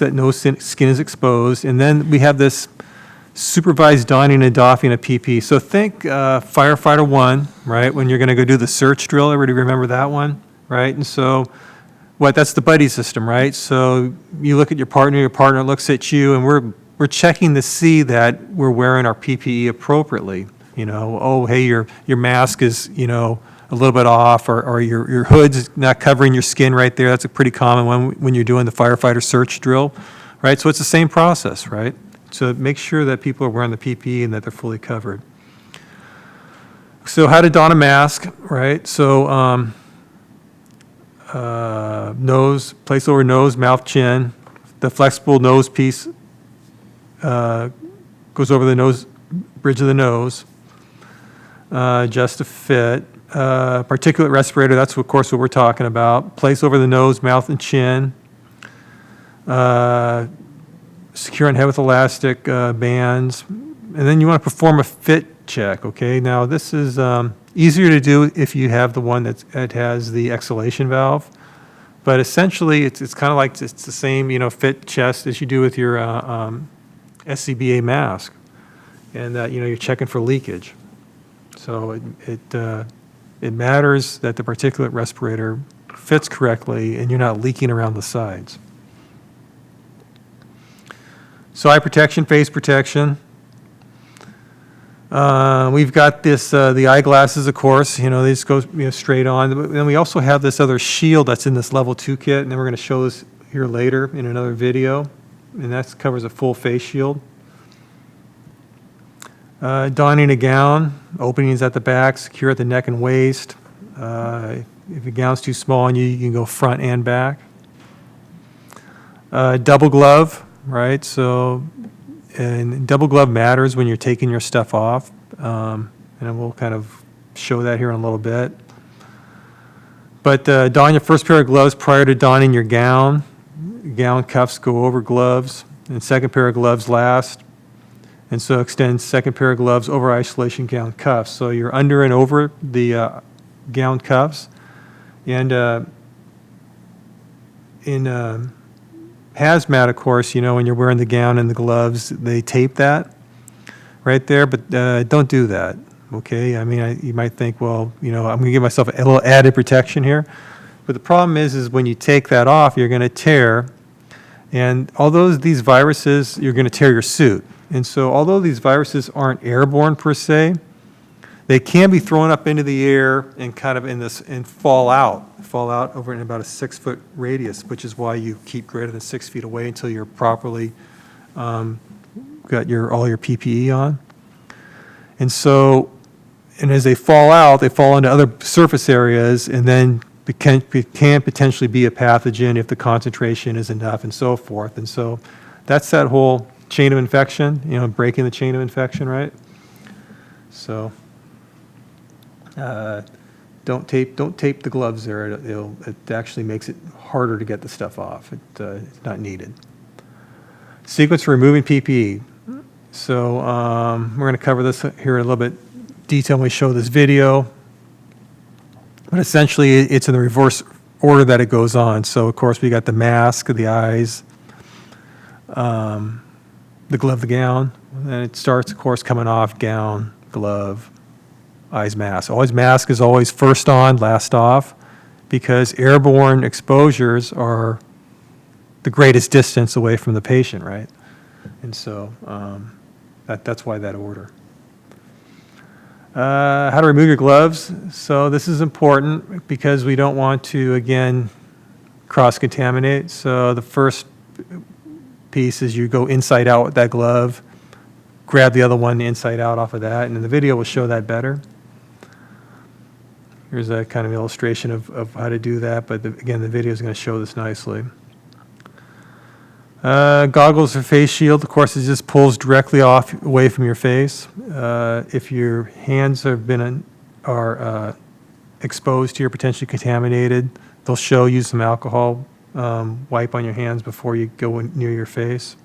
that no skin is exposed. And then we have this supervised donning and doffing of PPE. So think firefighter 1, right, when you're going to go do the search drill. Everybody remember that one, right? And so that's the buddy system, right? So you look at your partner looks at you, and we're checking to see that we're wearing our PPE appropriately. Oh, hey, your mask is, a little bit off, or your hood's not covering your skin right there. That's a pretty common one when you're doing the firefighter search drill, right? So it's the same process, right? So make sure that people are wearing the PPE and that they're fully covered. So how to don a mask, right? So nose, place over nose, mouth, chin. The flexible nose piece goes over the nose, bridge of the nose, just to fit. Particulate respirator, that's of course what we're talking about. Place over the nose, mouth, and chin. Secure on head with elastic bands. And then you want to perform a fit check, okay? Now this is easier to do if you have the one that has the exhalation valve. But essentially it's kind of like it's the same, fit chest as you do with your SCBA mask. And you're checking for leakage. So it matters that the particulate respirator fits correctly and you're not leaking around the sides. So eye protection, face protection. We've got this, the eyeglasses, of course, these go straight on. But then we also have this other shield that's in this level 2 kit, and then we're going to show this here later in another video. And that covers a full face shield. Donning a gown, openings at the back, secure at the neck and waist. If your gown's too small on you, you can go front and back. Double glove, right? So, and double glove matters when you're taking your stuff off. And we'll kind of show that here in a little bit. But don your first pair of gloves prior to donning your gown. Gown cuffs go over gloves, and second pair of gloves last. And so extend second pair of gloves over isolation gown cuffs. So you're under and over the gown cuffs. And in hazmat, of course, when you're wearing the gown and the gloves, they tape that right there, but don't do that, okay? I mean, you might think, well, I'm going to give myself a little added protection here. But the problem is when you take that off, you're going to tear. And although these viruses, you're going to tear your suit. And so although these viruses aren't airborne per se, they can be thrown up into the air and kind of and fall out over in about a 6-foot radius, which is why you keep greater than 6 feet away until you're properly got all your PPE on. And so, and as they fall out, they fall into other surface areas, and then can potentially be a pathogen if the concentration is enough, and so forth. And so that's that whole chain of infection, breaking the chain of infection, right? So don't tape the gloves there. It actually makes it harder to get the stuff off. It's not needed. Sequence for removing PPE. So we're going to cover this here in a little bit detail when we show this video. But essentially, it's in the reverse order that it goes on. So, of course, we got the mask, the eyes, the glove, the gown. And it starts, of course, coming off, gown, glove, eyes, mask. Always mask is always first on, last off, because airborne exposures are the greatest distance away from the patient, right? And so that's why that order. How to remove your gloves. So this is important because we don't want to, again, cross-contaminate. So the first piece is you go inside out with that glove, grab the other one inside out off of that, and the video will show that better. Here's a kind of illustration of how to do that, but again, the video is going to show this nicely. Goggles or face shield, of course, it just pulls directly off away from your face. If your hands are exposed to or potentially contaminated, they'll show you some alcohol. Wipe on your hands before you go near your face.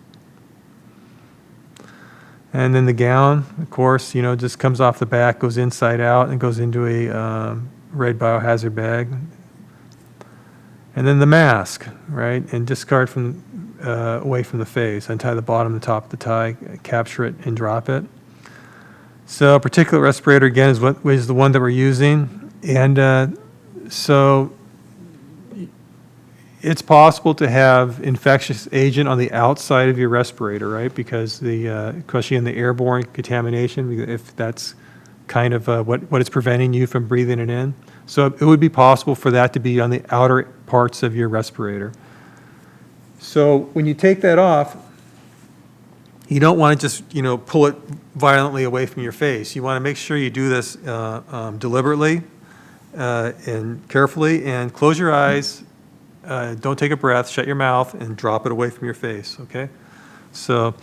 And then the gown, of course, just comes off the back, goes inside out, and goes into a red biohazard bag. And then the mask, right? And discard from away from the face. Untie the bottom and the top of the tie, capture it, and drop it. So particulate respirator, again, is the one that we're using. And so it's possible to have infectious agent on the outside of your respirator, right? Because especially in the airborne contamination, if that's kind of what it's preventing you from breathing it in. So it would be possible for that to be on the outer parts of your respirator. So when you take that off, you don't want to just, pull it violently away from your face. You want to make sure you do this deliberately and carefully, and close your eyes, don't take a breath, shut your mouth, and drop it away from your face, okay? So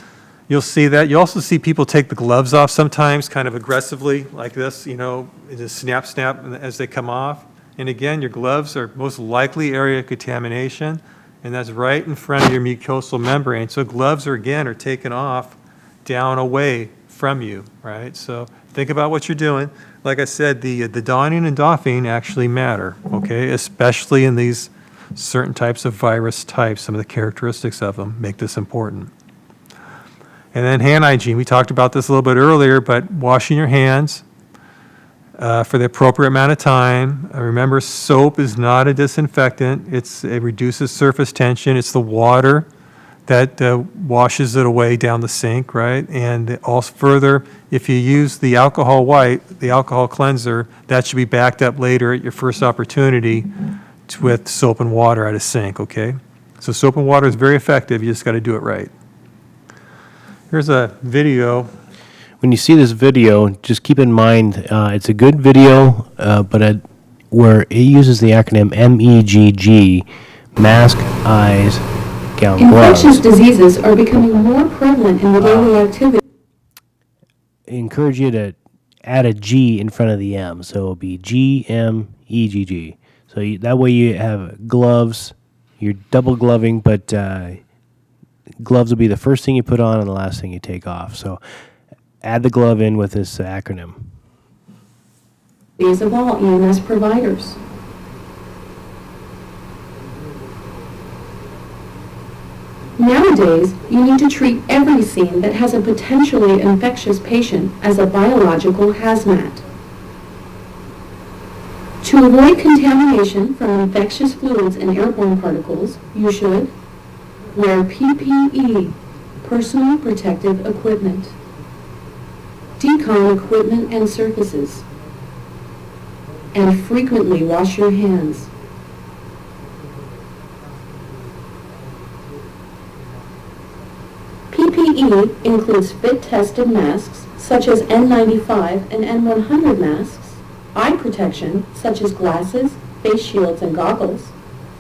you'll see that. You also see people take the gloves off sometimes kind of aggressively like this, just snap as they come off. And again, your gloves are most likely area of contamination, and that's right in front of your mucosal membrane. So gloves are taken off down away from you, right? So think about what you're doing. Like I said, the donning and doffing actually matter, okay? Especially in these certain types of virus types. Some of the characteristics of them make this important. And then hand hygiene. We talked about this a little bit earlier, but washing your hands for the appropriate amount of time. Remember, soap is not a disinfectant. It reduces surface tension. It's the water that washes it away down the sink, right? And also further, if you use the alcohol wipe, the alcohol cleanser, that should be backed up later at your first opportunity with soap and water at a sink, okay? So soap and water is very effective. You just got to do it right. Here's a video. When you see this video, just keep in mind it's a good video, but where it uses the acronym MEGG, mask, eyes, gown, gloves. Infectious diseases are becoming more prevalent in the daily activity. I encourage you to add a G in front of the M, so it'll be GMEGG. So that way you have gloves. You're double gloving, but gloves will be the first thing you put on and the last thing you take off. So add the glove in with this acronym. Of all EMS providers. Nowadays, you need to treat every scene that has a potentially infectious patient as a biological hazmat. To avoid contamination from infectious fluids and airborne particles, you should wear PPE, personal protective equipment, decon equipment and surfaces, and frequently wash your hands. PPE includes fit-tested masks such as N95 and N100 masks, eye protection such as glasses, face shields and goggles,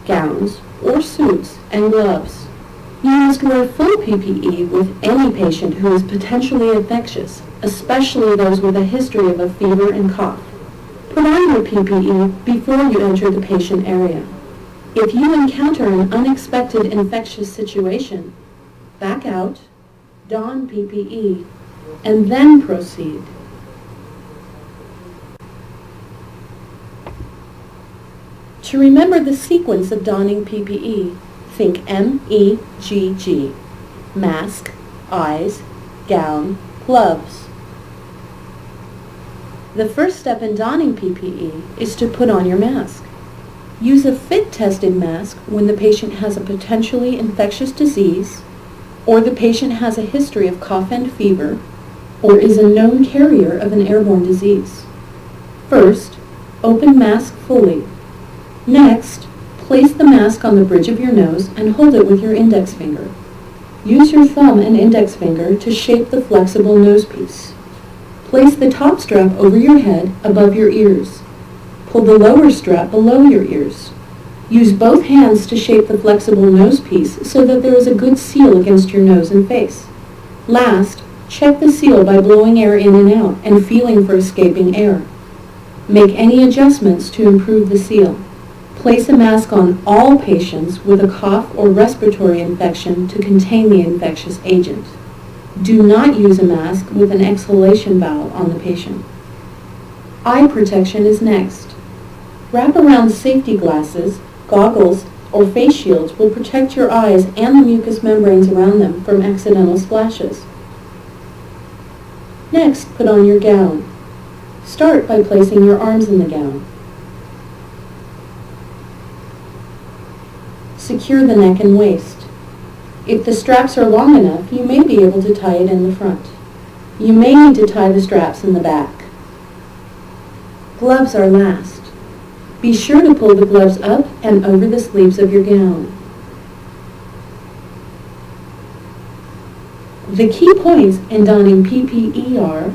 gowns or suits, and gloves. You must wear full PPE with any patient who is potentially infectious, especially those with a history of a fever and cough. Put on your PPE before you enter the patient area. If you encounter an unexpected infectious situation, back out, don PPE, and then proceed. To remember the sequence of donning PPE, think MEGG, mask, eyes, gown, gloves. The first step in donning PPE is to put on your mask. Use a fit-tested mask when the patient has a potentially infectious disease, or the patient has a history of cough and fever, or is a known carrier of an airborne disease. First, open mask fully. Next, place the mask on the bridge of your nose and hold it with your index finger. Use your thumb and index finger to shape the flexible nose piece. Place the top strap over your head above your ears. Pull the lower strap below your ears. Use both hands to shape the flexible nose piece so that there is a good seal against your nose and face. Last, check the seal by blowing air in and out and feeling for escaping air. Make any adjustments to improve the seal. Place a mask on all patients with a cough or respiratory infection to contain the infectious agent. Do not use a mask with an exhalation valve on the patient. Eye protection is next. Wrap around safety glasses, goggles, or face shields will protect your eyes and the mucous membranes around them from accidental splashes. Next, put on your gown. Start by placing your arms in the gown. Secure the neck and waist. If the straps are long enough, you may be able to tie it in the front. You may need to tie the straps in the back. Gloves are last. Be sure to pull the gloves up and over the sleeves of your gown. The key points in donning PPE are: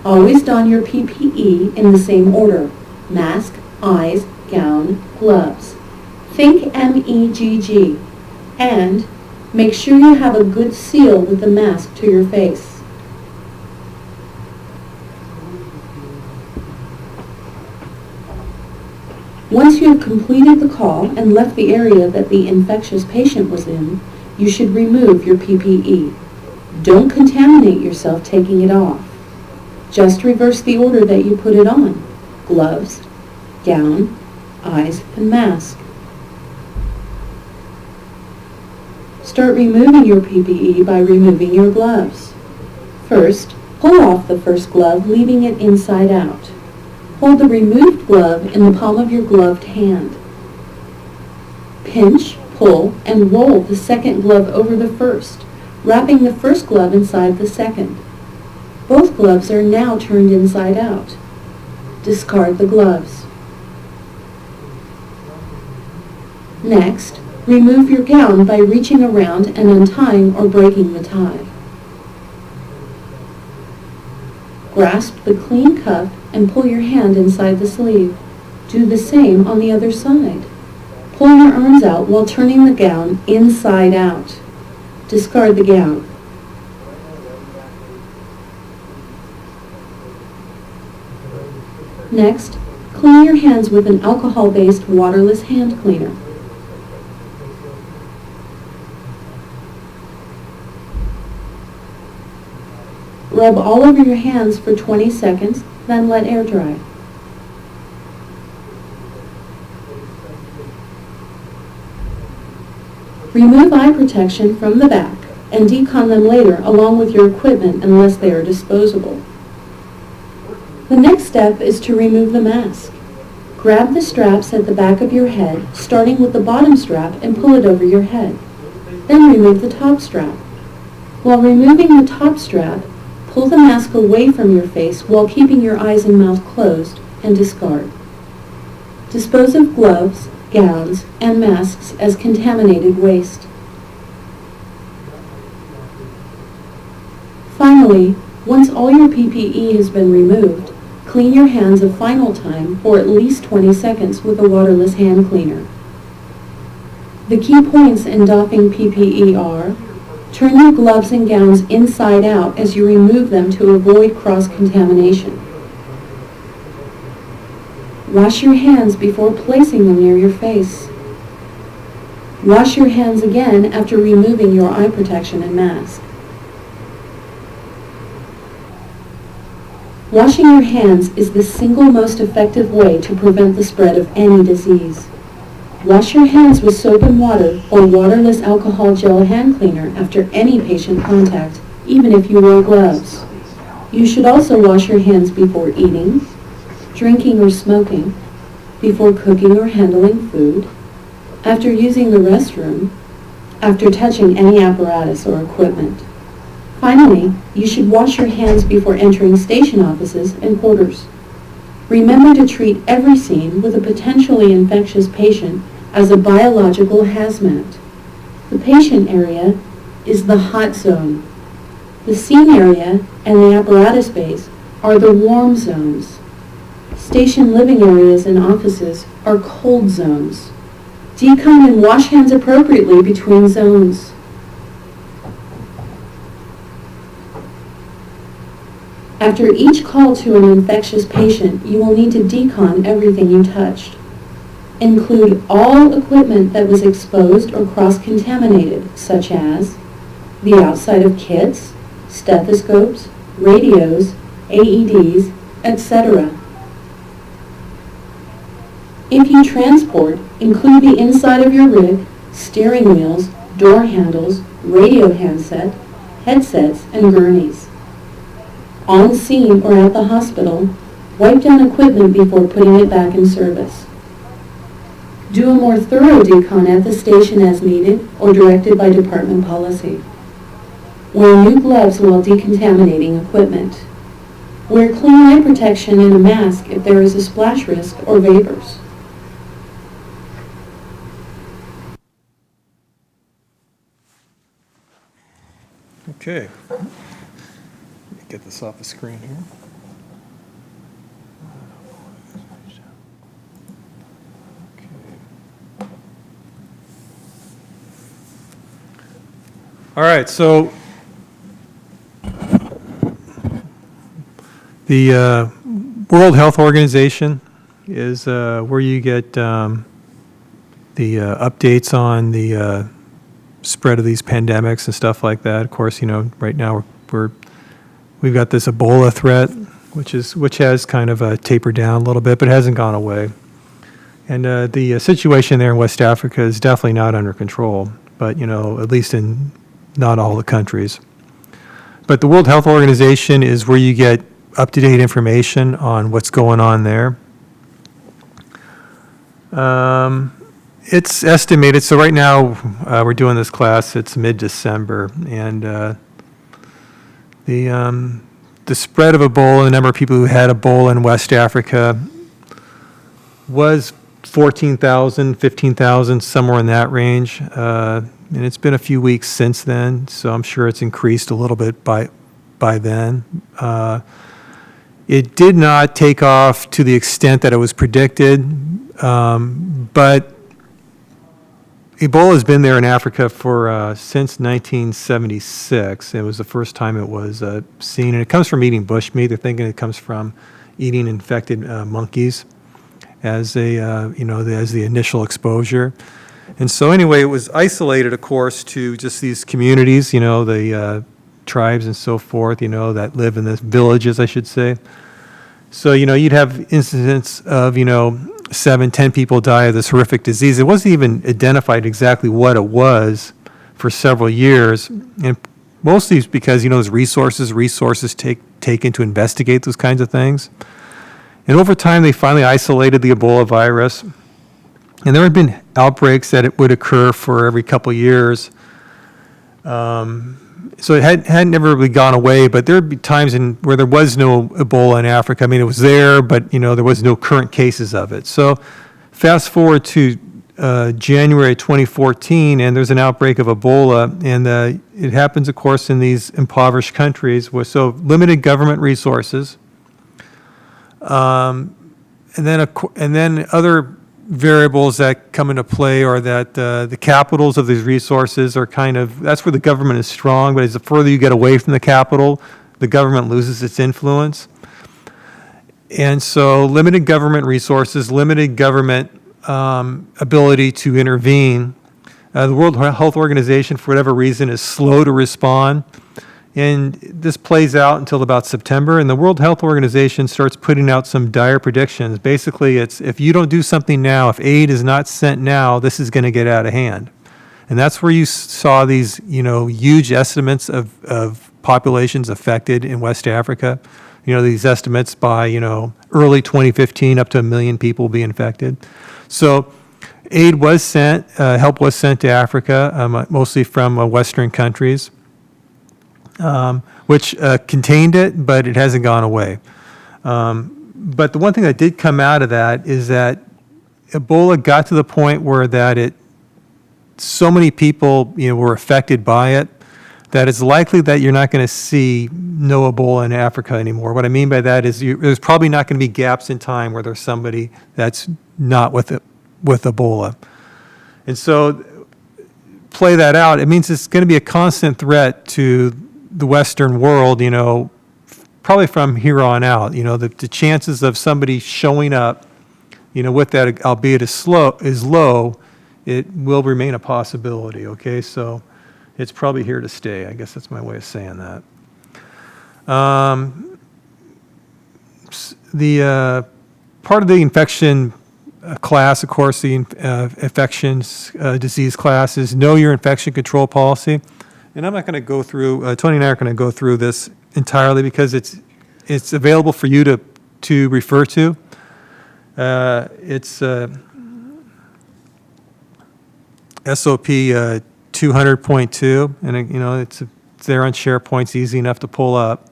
always don your PPE in the same order: mask, eyes, gown, gloves. Think MEGG, and make sure you have a good seal with the mask to your face. Once you have completed the call and left the area that the infectious patient was in, you should remove your PPE. Don't contaminate yourself taking it off. Just reverse the order that you put it on: gloves, gown, eyes, and mask. Start removing your PPE by removing your gloves. First, pull off the first glove, leaving it inside out. Hold the removed glove in the palm of your gloved hand. Pinch, pull, and roll the second glove over the first, wrapping the first glove inside the second. Both gloves are now turned inside out. Discard the gloves. Next, remove your gown by reaching around and untying or breaking the tie. Grasp the clean cuff and pull your hand inside the sleeve. Do the same on the other side. Pull your arms out while turning the gown inside out. Discard the gown. Next, clean your hands with an alcohol-based waterless hand cleaner. Rub all over your hands for 20 seconds, then let air dry. Remove eye protection from the back and decon them later along with your equipment unless they are disposable. The next step is to remove the mask. Grab the straps at the back of your head, starting with the bottom strap, and pull it over your head. Then remove the top strap. While removing the top strap, pull the mask away from your face while keeping your eyes and mouth closed, and discard. Dispose of gloves, gowns, and masks as contaminated waste. Finally, once all your PPE has been removed, clean your hands a final time for at least 20 seconds with a waterless hand cleaner. The key points in doffing PPE are: turn your gloves and gowns inside out as you remove them to avoid cross-contamination. Wash your hands before placing them near your face. Wash your hands again after removing your eye protection and mask. Washing your hands is the single most effective way to prevent the spread of any disease. Wash your hands with soap and water or waterless alcohol gel hand cleaner after any patient contact, even if you wear gloves. You should also wash your hands before eating, drinking or smoking, before cooking or handling food, after using the restroom, after touching any apparatus or equipment. Finally, you should wash your hands before entering station offices and quarters. Remember to treat every scene with a potentially infectious patient as a biological hazmat. The patient area is the hot zone. The scene area and the apparatus base are the warm zones. Station living areas and offices are cold zones. Decon and wash hands appropriately between zones. After each call to an infectious patient, you will need to decon everything you touched. Include all equipment that was exposed or cross-contaminated, such as the outside of kits, stethoscopes, radios, AEDs, etc. If you transport, include the inside of your rig, steering wheels, door handles, radio handset, headsets, and gurneys. On scene or at the hospital, wipe down equipment before putting it back in service. Do a more thorough decon at the station as needed or directed by department policy. Wear new gloves while decontaminating equipment. Wear clean eye protection and a mask if there is a splash risk or vapors. Okay. Let me get this off the screen here. Okay. All right, so the World Health Organization is where you get the updates on the spread of these pandemics and stuff like that. Of course, right now we've got this Ebola threat, which has kind of tapered down a little bit, but hasn't gone away. And the situation there in West Africa is definitely not under control, but at least in not all the countries. But the World Health Organization is where you get up-to-date information on what's going on there. It's estimated, so right now we're doing this class, it's mid-December, and the spread of Ebola, the number of people who had Ebola in West Africa was 14,000, 15,000, somewhere in that range. And it's been a few weeks since then, so I'm sure it's increased a little bit by then. It did not take off to the extent that it was predicted, but Ebola has been there in Africa for since 1976. It was the first time it was seen, and it comes from eating bushmeat. They're thinking it comes from eating infected monkeys as as the initial exposure. And so anyway, it was isolated, of course, to just these communities, the tribes and so forth, that live in the villages, I should say. So, you'd have incidents of, 7, 10 people die of this horrific disease. It wasn't even identified exactly what it was for several years. And mostly it's because, there's resources taken to investigate those kinds of things. And over time, they finally isolated the Ebola virus. And there had been outbreaks that it would occur for every couple of years. So it hadn't never really gone away, but there would be times where there was no Ebola in Africa. I mean, it was there, but, there was no current cases of it. So fast forward to January 2014, and there's an outbreak of Ebola, and it happens, of course, in these impoverished countries with so limited government resources. And then other variables that come into play are that the capitals of these resources are that's where the government is strong, but as the further you get away from the capital, the government loses its influence. And so limited government resources, limited government ability to intervene. The World Health Organization, for whatever reason, is slow to respond. And this plays out until about September, and the World Health Organization starts putting out some dire predictions. Basically, it's if you don't do something now, if aid is not sent now, this is going to get out of hand. And that's where you saw these, huge estimates of populations affected in West Africa. These estimates by, early 2015, up to 1 million people will be infected. So aid was sent, help was sent to Africa, mostly from Western countries. Which contained it, but it hasn't gone away. But the one thing that did come out of that is that Ebola got to the point where so many people, were affected by it, that it's likely that you're not going to see no Ebola in Africa anymore. What I mean by that is there's probably not going to be gaps in time where there's somebody that's not with Ebola. And so play that out, it means it's going to be a constant threat to the Western world, probably from here on out. The chances of somebody showing up, with that, albeit is low, it will remain a possibility, okay? So it's probably here to stay. I guess that's my way of saying that. The part of the infection class, of course, the infections disease class is know your infection control policy. And I'm not going to go through, Tony and I are going to go through this entirely because it's available for you to refer to. It's SOP 200.2, and it's there on SharePoint. It's easy enough to pull up.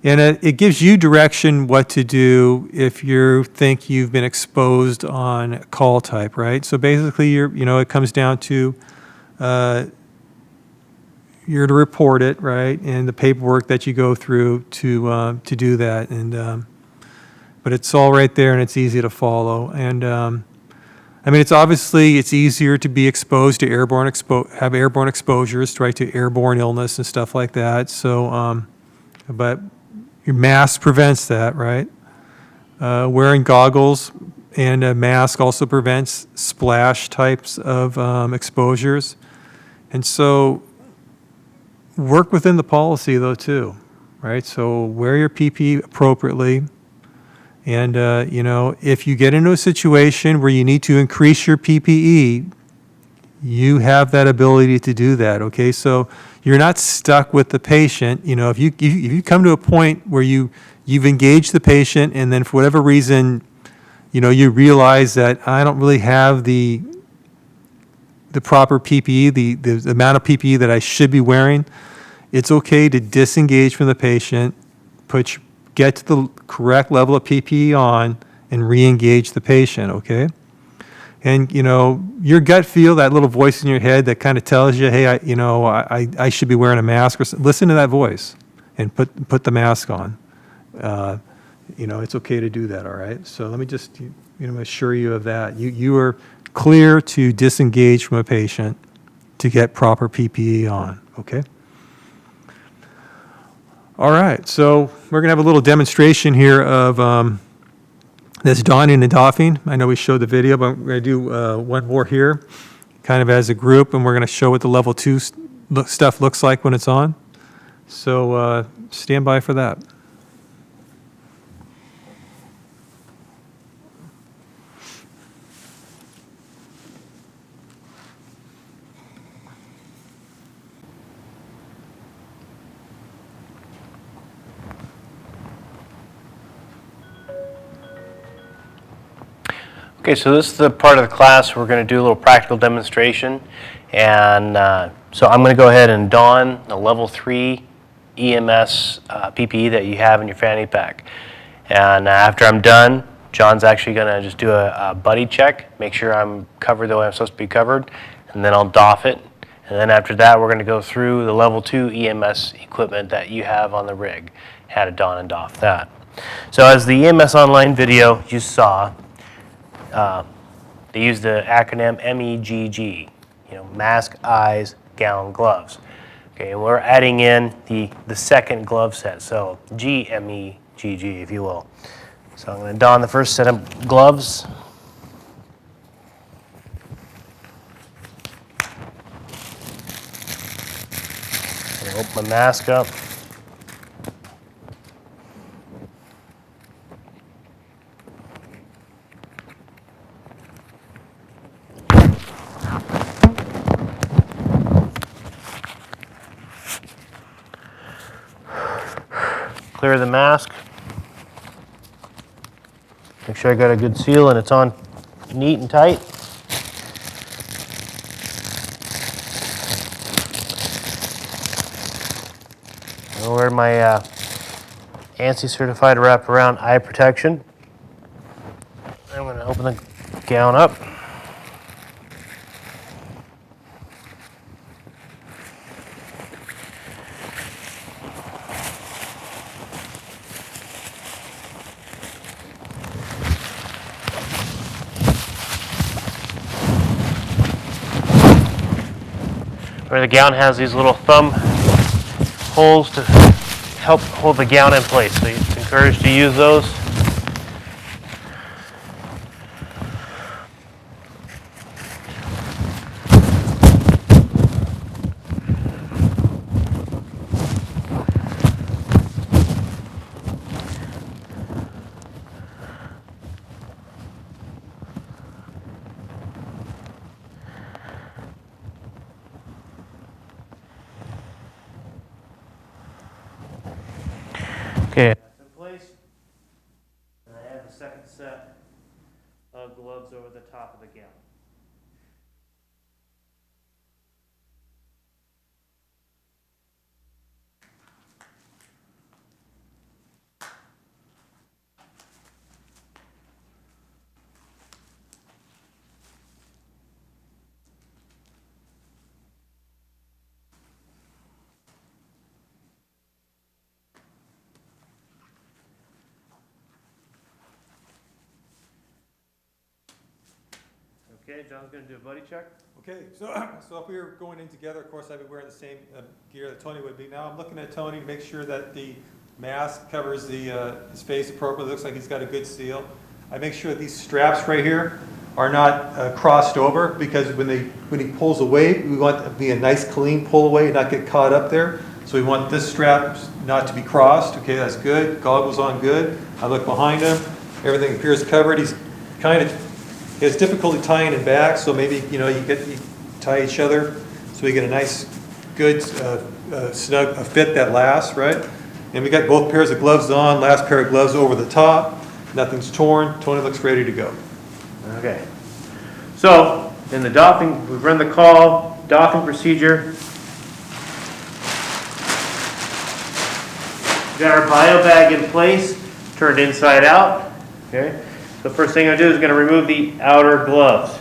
And it gives you direction what to do if you think you've been exposed on call type, right? So basically, it comes down to you're to report it, right, and the paperwork that you go through to do that. And but it's all right there, and it's easy to follow. And I mean, it's easier to be exposed to have airborne exposures, right, to airborne illness and stuff like that. So, but your mask prevents that, right? Wearing goggles and a mask also prevents splash types of exposures. And so work within the policy, though, too, right? So wear your PPE appropriately. And, if you get into a situation where you need to increase your PPE, you have that ability to do that, okay? So you're not stuck with the patient. If you come to a point where you've engaged the patient and then for whatever reason, you realize that I don't really have the proper PPE, the amount of PPE that I should be wearing, it's okay to disengage from the patient, get to the correct level of PPE on, and re-engage the patient, okay? And, your gut feel, that little voice in your head that kind of tells you, hey, I should be wearing a mask, listen to that voice and put the mask on. It's okay to do that, all right? So let me just, assure you of that. You are clear to disengage from a patient to get proper PPE on, okay? All right, so we're going to have a little demonstration here of this donning and doffing. I know we showed the video, but we're going to do one more here, kind of as a group, and we're going to show what the level 2 stuff looks like when it's on. So stand by for that. Okay, so this is the part of the class we're going to do a little practical demonstration. And so I'm going to go ahead and don the level 3 EMS PPE that you have in your fanny pack. And after I'm done, John's actually going to just do a buddy check, make sure I'm covered the way I'm supposed to be covered, and then I'll doff it. And then after that, we're going to go through the level 2 EMS equipment that you have on the rig, how to don and doff that. So as the EMS online video you saw, they use the acronym MEGG, mask, eyes, gown, gloves. Okay, and we're adding in the second glove set, so GMEGG, if you will. So I'm going to don the first set of gloves. Open my mask up. Clear the mask. Make sure I got a good seal and it's on neat and tight. I'll wear my ANSI certified wraparound eye protection. I'm going to open the gown up. Where the gown has these little thumb holes to help hold the gown in place, so it's encouraged to use those. Okay. That's in place. And I have the second set of gloves over the top of the gown. Okay, John's gonna do a buddy check. Okay, so if we were going in together, of course, I'd be wearing the same gear that Tony would be. Now I'm looking at Tony to make sure that the mask covers his face appropriately. Looks like he's got a good seal. I make sure that these straps right here are not crossed over, because when he pulls away, we want it to be a nice clean pull away and not get caught up there. So we want this strap not to be crossed. Okay, that's good. Goggles on, good. I look behind him. Everything appears covered. He has difficulty tying it back, so maybe you tie each other so we get a nice, good, snug fit that lasts, right? And we got both pairs of gloves on. Last pair of gloves over the top. Nothing's torn. Tony looks ready to go. Okay. So in the doffing, we've run the call, doffing procedure. We've got our bio bag in place, turned inside out. Okay. The first thing I do is going to remove the outer gloves.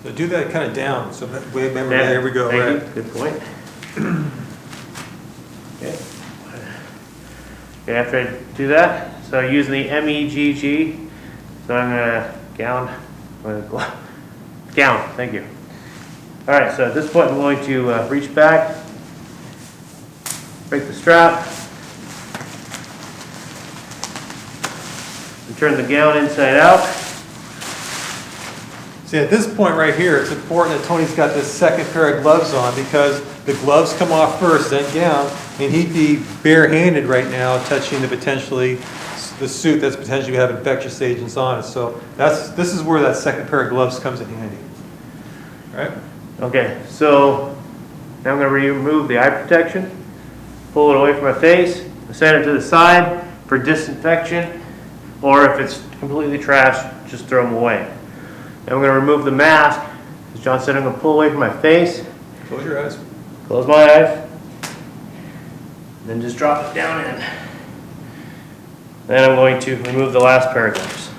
So do that kind of down. So that way, remember, there we go. Thank Right. you. Good point. Okay. Okay. After I do that, so using the MEGG, so I'm gonna gown. Thank you. All right. So at this point, I'm going to reach back, break the strap, and turn the gown inside out. See, at this point right here, it's important that Tony's got this second pair of gloves on, because the gloves come off first, then gown, and he'd be barehanded right now touching the suit that's potentially have infectious agents on it. So this is where that second pair of gloves comes in handy. All right? Okay, so now I'm going to remove the eye protection, pull it away from my face, set it to the side for disinfection, or if it's completely trashed, just throw them away. Now I'm going to remove the mask. As John said, I'm going to pull away from my face, Close your eyes. close my eyes, then just drop it down in. Then I'm going to remove the last pair of gloves.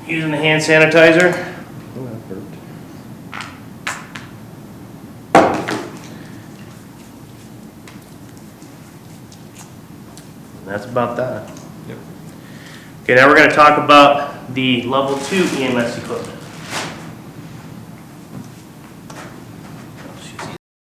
Using the hand sanitizer. And that's about that. Yep. Okay, now we're going to talk about the level 2 EMS equipment.